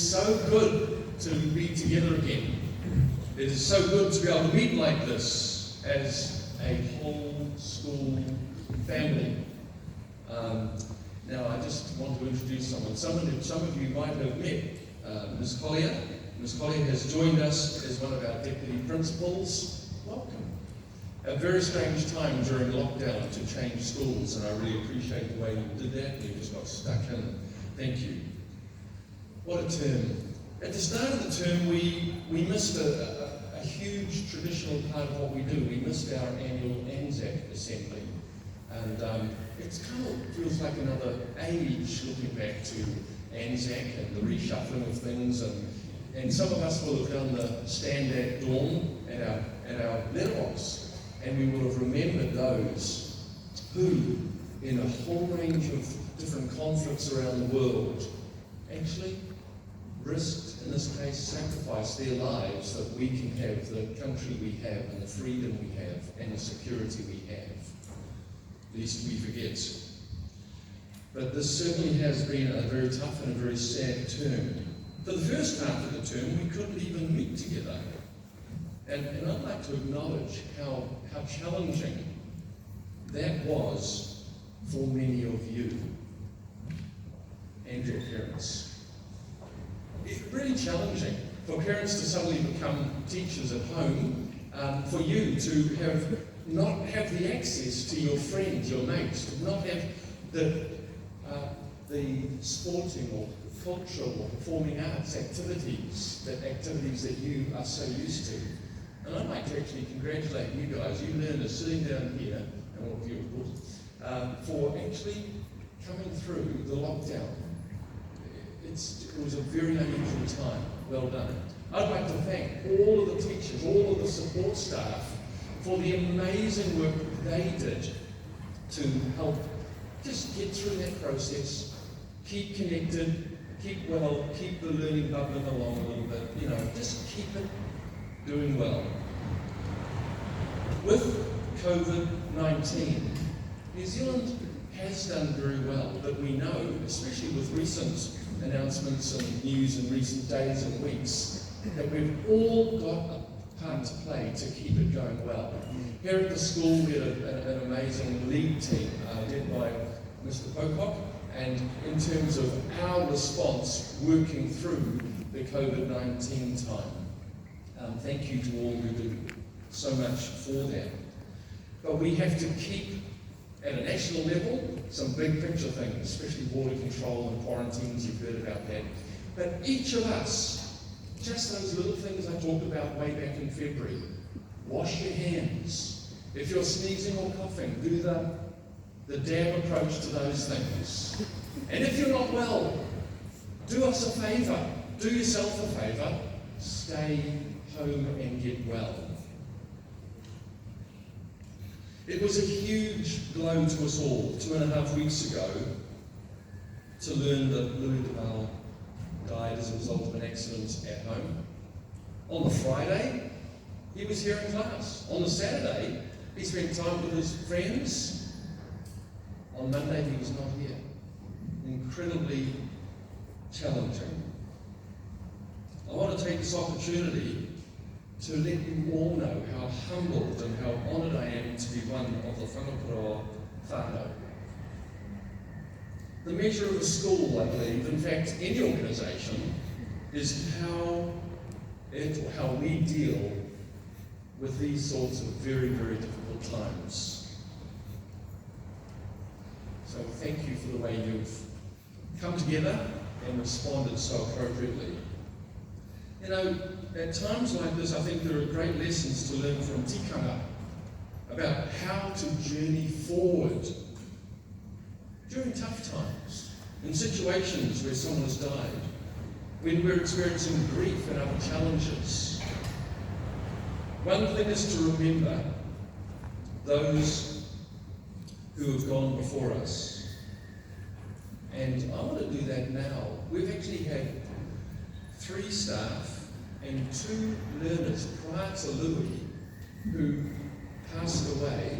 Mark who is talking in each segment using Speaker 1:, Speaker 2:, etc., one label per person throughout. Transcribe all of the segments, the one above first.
Speaker 1: so good to be together again. It is so good to be able to meet like this as a whole school family. Now I just want to introduce someone. Some of you might have met Ms. Collier. Ms. Collier has joined us as one of our deputy principals. Welcome. A very strange time during lockdown to change schools, and I really appreciate the way you did that. You just got stuck in. Thank you. What a term. At the start of the term, we missed a huge traditional part of what we do. We missed our annual Anzac assembly. And it kind of feels like another age looking back to Anzac and the reshuffling of things. And some of us will have done the stand at dawn at our letterbox. And we will have remembered those who, in a whole range of different conflicts around the world, actually risked, in this case, sacrificed their lives that we can have the country we have and the freedom we have and the security we have. Lest we forget. But this certainly has been a very tough and a very sad term. For the first half of the term, we couldn't even meet together. And I'd like to acknowledge how challenging that was for many of you and your parents. It's really challenging for parents to suddenly become teachers at home, for you to not have the access to your friends, your mates, to not have the sporting or cultural or performing arts activities that you are so used to. And I'd like to actually congratulate you guys, you learners sitting down here, and all of you of course, for actually coming through the lockdown. It was a very unusual time. Well done. I'd like to thank all of the teachers, all of the support staff for the amazing work that they did to help just get through that process, keep connected, keep well, keep the learning bubbling along a little bit, just keep it doing well. With COVID-19, New Zealand has done very well, but we know, especially with recent announcements and news in recent days and weeks, that we've all got a part to play to keep it going well. Here at the school, we had an amazing lead team led by Mr. Pocock, and in terms of our response working through the COVID-19 time. Thank you to all who did so much for that. But we have to keep, at a national level, some big picture things, especially water control and quarantines, you've heard about that. But each of us, just those little things I talked about way back in February. Wash your hands. If you're sneezing or coughing, do the dab approach to those things. And if you're not well, do us a favour. Do yourself a favour. Stay home and get well. It was a huge blow to us all 2.5 weeks ago to learn that Louis Duval died as a result of an accident at home. On the Friday, he was here in class. On the Saturday, he spent time with his friends. On Monday, he was not here. Incredibly challenging. I want to take this opportunity to let you all know how humbled and how honoured I am to be one of the whangaparo whānau. The measure of a school, I believe, in fact, any organisation, is how we deal with these sorts of very, very difficult times. So thank you for the way you've come together and responded so appropriately. At times like this, I think there are great lessons to learn from tikanga about how to journey forward during tough times, in situations where someone has died, when we're experiencing grief and other challenges. One thing is to remember those who have gone before us. And I want to do that now. We've actually had 3 staff and 2 learners prior to Louis who passed away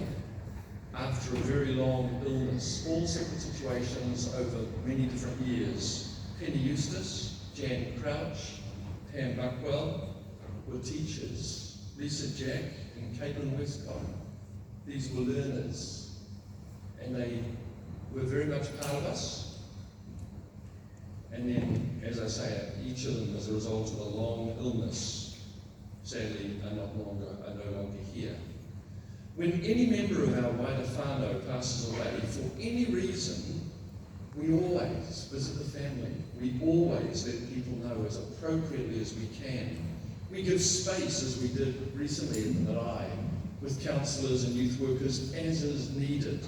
Speaker 1: after a very long illness, all separate situations over many different years. Penny Eustace, Jan Crouch, Pam Buckwell were teachers. Lisa Jack and Caitlin Westcott. These were learners, and they were very much part of us. And then, as I say, each of them, as a result of a long illness, sadly are no longer here. When any member of our wider whānau passes away, for any reason, we always visit the family. We always let people know as appropriately as we can. We give space, as we did recently in the marae, with counsellors and youth workers as is needed.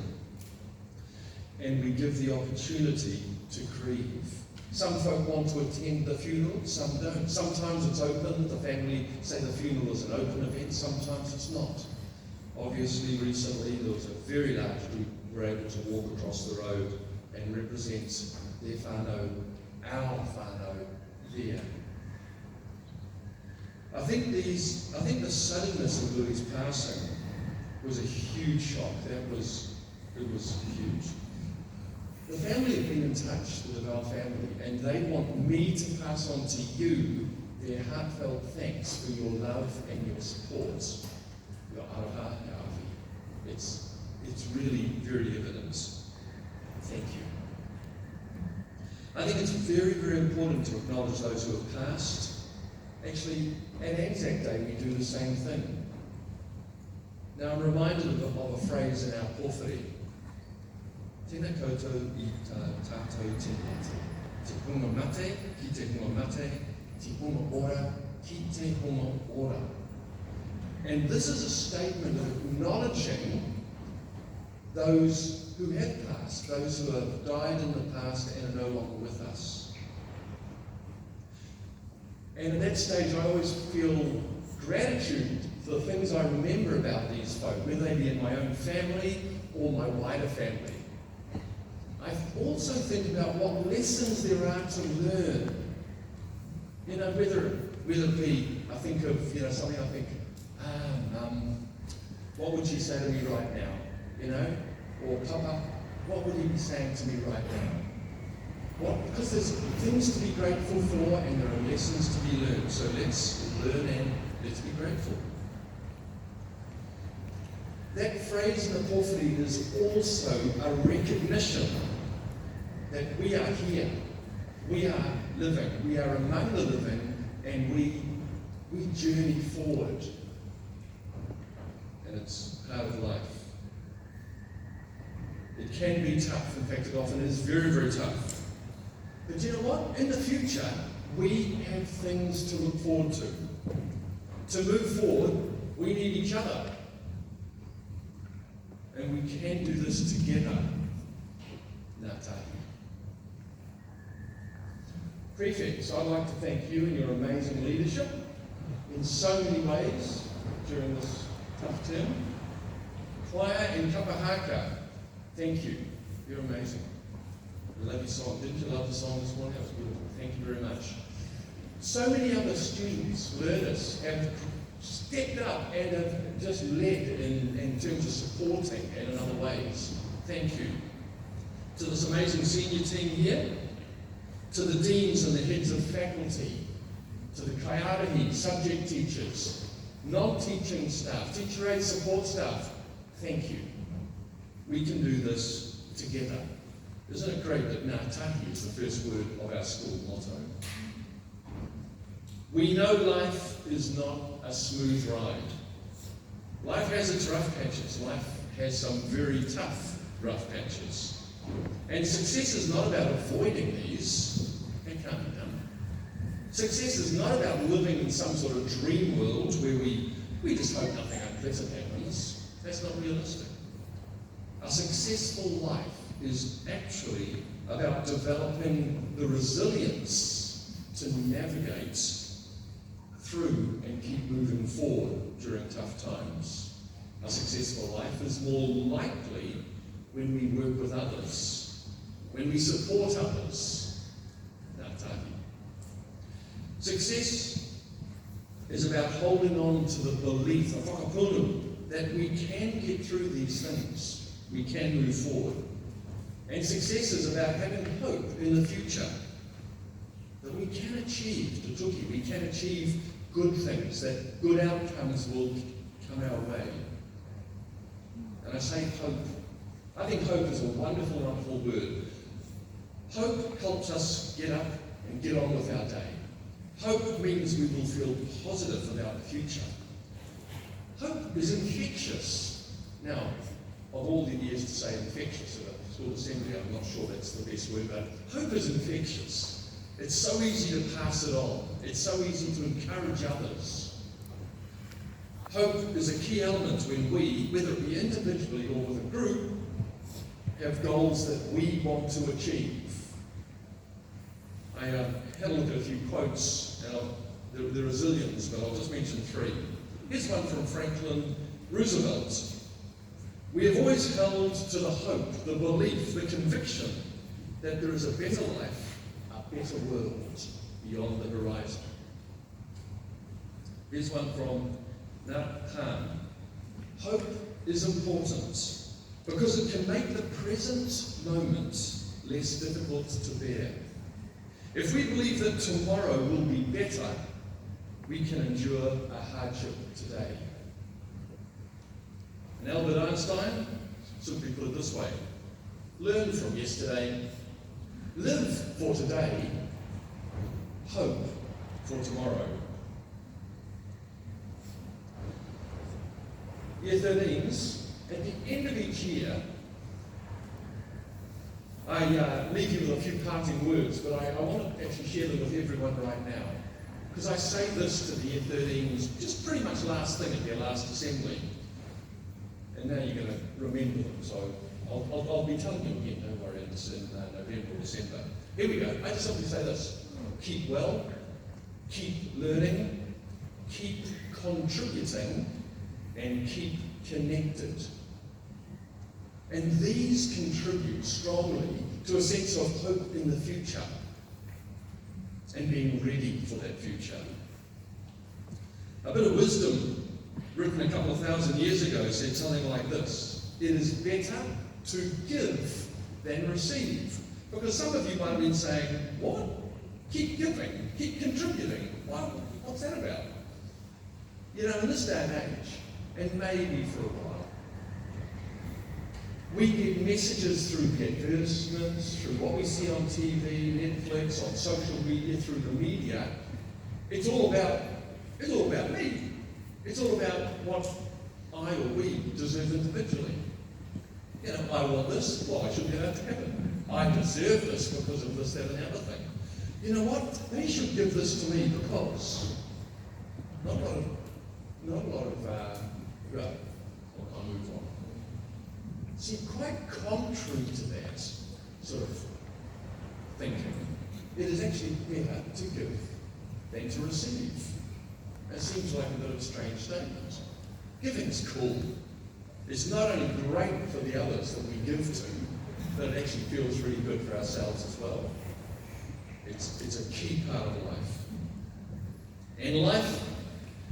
Speaker 1: And we give the opportunity to grieve. Some folk want to attend the funeral, some don't. Sometimes it's open, the family say the funeral is an open event, sometimes it's not. Obviously, recently there was a very large group who were able to walk across the road and represent their whānau, our whānau, there. I think the suddenness of Louis' passing was a huge shock. It was huge. The family have been in touch, the Duval family, and they want me to pass on to you their heartfelt thanks for your love and your support. Your aroha ha'awi. It's really very evident. Thank you. I think it's very, very important to acknowledge those who have passed. Actually, at Anzac Day, we do the same thing. Now, I'm reminded of a phrase in our pōwhiri. Tēnā koutou I tātou tēnate. Te hunga mate, ki te hunga mate, te hunga ora, ki te hunga ora. And this is a statement of acknowledging those who have passed, those who have died in the past and are no longer with us. And at that stage, I always feel gratitude for the things I remember about these folk, whether they be in my own family or my wider family. I also think about what lessons there are to learn. You know, whether it be, I think of, something I think, what would she say to me right now? You know? Or Papa, what would he be saying to me right now? Because there's things to be grateful for and there are lessons to be learned. So let's learn and let's be grateful. That phrase in the pōwhiri is also a recognition that we are here, we are living, we are among the living, and we journey forward. And it's part of life. It can be tough, in fact it often is very, very tough. But you know what? In the future, we have things to look forward to. To move forward, we need each other. And we can do this together. Ngā tahi. Prefects, I'd like to thank you and your amazing leadership in so many ways during this tough term. Claire and Kapahaka, thank you. You're amazing. I love your song. Didn't you love the song this morning? It was beautiful. Thank you very much. So many other students, learners, have stepped up and have just led in terms of supporting and in other ways. Thank you. To this amazing senior team here, to the deans and the heads of faculty, to the kaiarahi, subject teachers, non-teaching staff, teacher aid support staff, thank you. We can do this together. Isn't it great that Ngā tahi is the first word of our school motto? We know life is not a smooth ride. Life has its rough patches. Life has some very tough rough patches. And success is not about avoiding these. That can't be done. Success is not about living in some sort of dream world where we just hope nothing unpleasant happens. That's not realistic. A successful life is actually about developing the resilience to navigate through and keep moving forward during tough times. A successful life is more likely when we work with others, when we support others. Ngā tahi. Success is about holding on to the belief, a whakapunu, that we can get through these things. We can move forward. And success is about having hope in the future. That we can achieve tutuki, we can achieve good things, that good outcomes will come our way. And I say hope. I think hope is a wonderful, wonderful word. Hope helps us get up and get on with our day. Hope means we will feel positive about the future. Hope is infectious. Now, of all the years to say infectious at a school assembly, I'm not sure that's the best word, but hope is infectious. It's so easy to pass it on. It's so easy to encourage others. Hope is a key element when we, whether it be individually or with a group, have goals that we want to achieve. I had a look at a few quotes, and there are zillions, but I'll just mention three. Here's one from Franklin Roosevelt. We have always held to the hope, the belief, the conviction that there is a better life, a better world beyond the horizon. Here's one from Nat Khan. Hope is important because it can make the present moment less difficult to bear. If we believe that tomorrow will be better, we can endure a hardship today. And Albert Einstein simply put it this way: learn from yesterday, live for today, hope for tomorrow. Year 13s, at the end of each year, I leave you with a few parting words, but I want to actually share them with everyone right now. Because I say this to the Year 13s just pretty much last thing at their last assembly. And now you're going to remember them, so I'll be telling you again, don't worry, it's in November or December. Here we go. I just simply say this: keep well, keep learning, keep contributing, and keep connected. And these contribute strongly to a sense of hope in the future and being ready for that future. A bit of wisdom written a couple of thousand years ago said something like this: it is better to give than receive. Because some of you might have been saying, what? Keep giving, keep contributing. What's that about? You know, in this day and age, and maybe for a while, we get messages through advertisements, through what we see on TV, Netflix, on social media, through the media. It's all about me. It's all about what I or we deserve individually. You know, I want this, well, I should get out to heaven. I deserve this because of this, that, and the other thing. You know what? They should give this to me because not a lot of well, I'll move on. See, quite contrary to that sort of thinking, it is actually better to give than to receive. It seems like a bit of a strange statement. Giving's cool. It's not only great for the others that we give to, but it actually feels really good for ourselves as well. It's a key part of life. And life,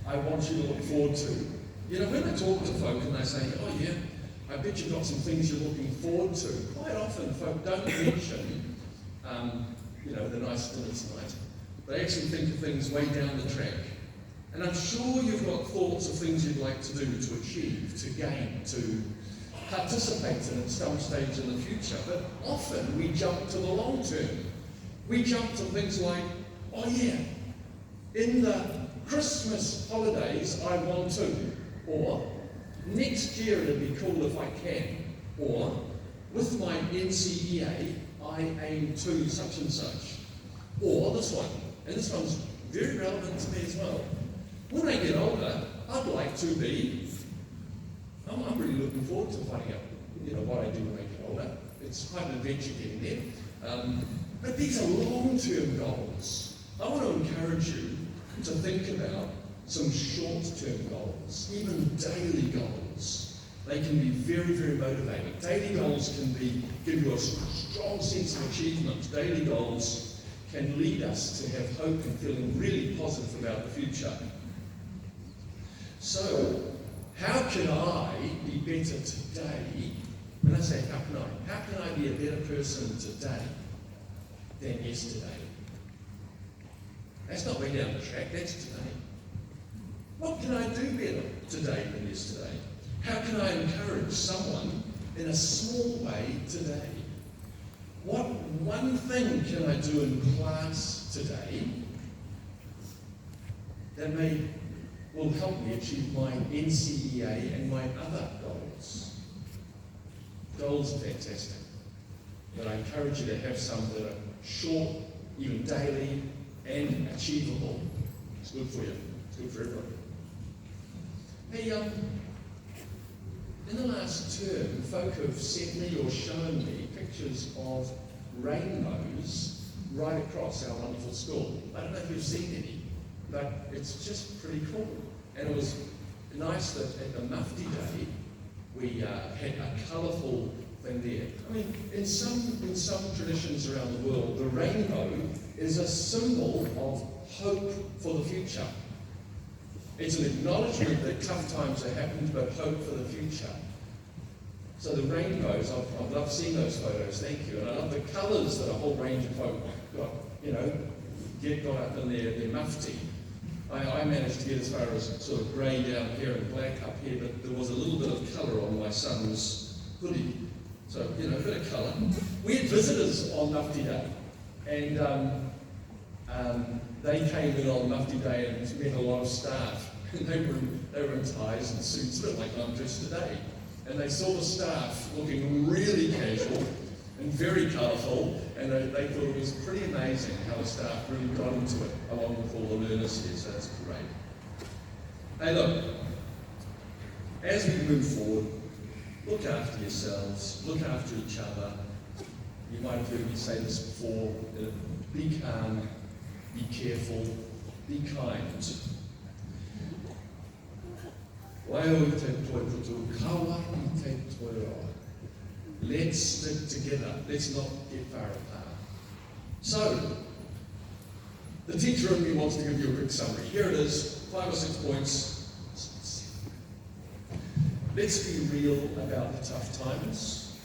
Speaker 1: I want you to look forward to. You know, when I talk to folk and they say, oh yeah, I bet you've got some things you're looking forward to, quite often folk don't mention, you know, the nice dinner tonight. They actually think of things way down the track. And I'm sure you've got thoughts of things you'd like to do, to achieve, to gain, to participate in at some stage in the future. But often we jump to the long term. We jump to things like, oh yeah, in the Christmas holidays I want to, or next year it'd be cool if I can, or with my NCEA I aim to such and such, or this one, and this one's very relevant to me as well. When I get older, I'd like to be, I'm really looking forward to finding out, you know, what I do when I get older. It's quite an adventure getting there. But these are long-term goals. I want to encourage you to think about some short-term goals, even daily goals. They can be very, very motivating. Daily goals can give you a strong sense of achievement. Daily goals can lead us to have hope and feeling really positive about the future. So, how can I be better today? When I say how can I be a better person today than yesterday? That's not way down the track, that's today. What can I do better today than yesterday? How can I encourage someone in a small way today? What one thing can I do in class today that will help me achieve my NCEA and my other goals? Goals are fantastic, but I encourage you to have some that are short, even daily, and achievable. It's good for you. It's good for everybody. Hey, in the last term, folk have sent me or shown me pictures of rainbows right across our wonderful school. I don't know if you've seen any, but it's just pretty cool. And it was nice that at the Mufti Day, we had a colourful thing there. I mean, in some traditions around the world, the rainbow is a symbol of hope for the future. It's an acknowledgement that tough times have happened, but hope for the future. So the rainbows, I've loved seeing those photos, thank you. And I love the colours that a whole range of folk got up in their mufti. I managed to get as far as sort of grey down here and black up here, but there was a little bit of colour on my son's hoodie. So, a bit of colour. We had visitors on Mufti Day, and they came in on Mufti Day and met a lot of staff. And they were in ties and suits, a bit like I'm dressed today. And they saw the staff looking really casual and very colourful, and they thought it was pretty amazing how the staff really got into it, along with all the learners here, so that's great. Hey look, as we move forward, look after yourselves, look after each other. You might have heard me say this before, be calm, be careful, be kind. Let's stick together. Let's not get far apart. So, the teacher in me wants to give you a quick summary. Here it is, 5 or 6 points. Let's be real about the tough times.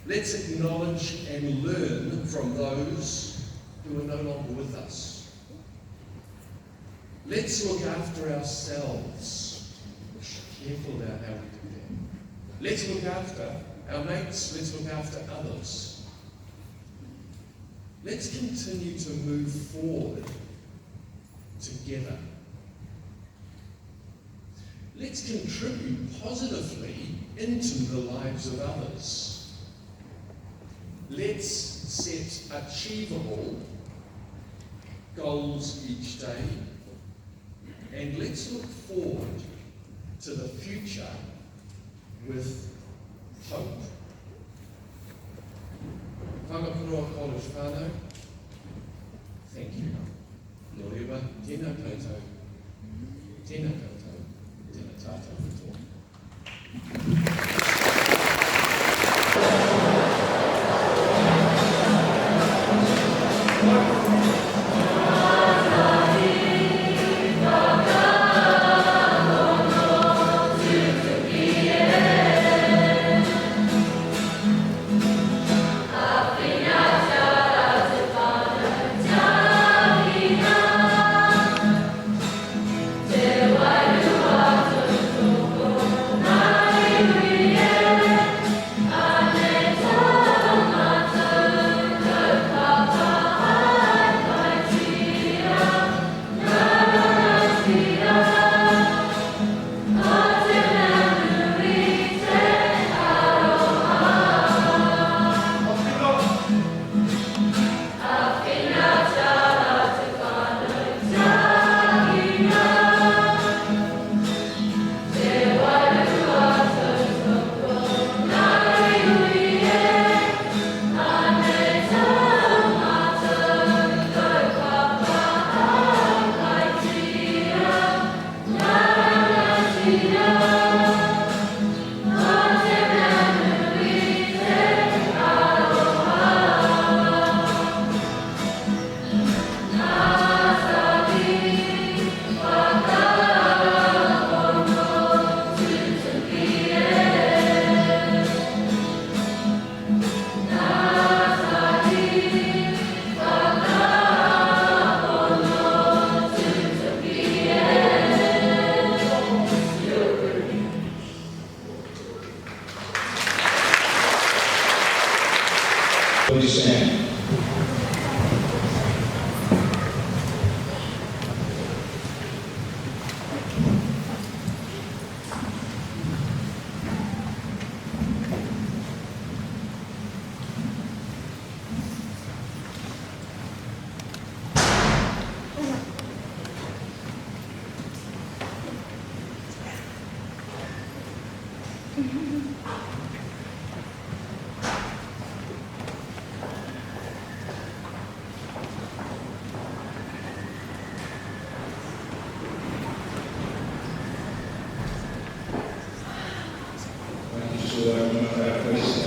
Speaker 1: Let's acknowledge and learn from those who are no longer with us. Let's look after ourselves. Careful about how we do that. Let's look after our mates, let's look after others. Let's continue to move forward together. Let's contribute positively into the lives of others. Let's set achievable goals each day, and let's look forward to the future with hope. Whakapuroa College whānau, thank you. Nō rewa, tēnā koutou, tēnā koutou, tēnā tātou katoa.
Speaker 2: Te wairu atu that I will not have racism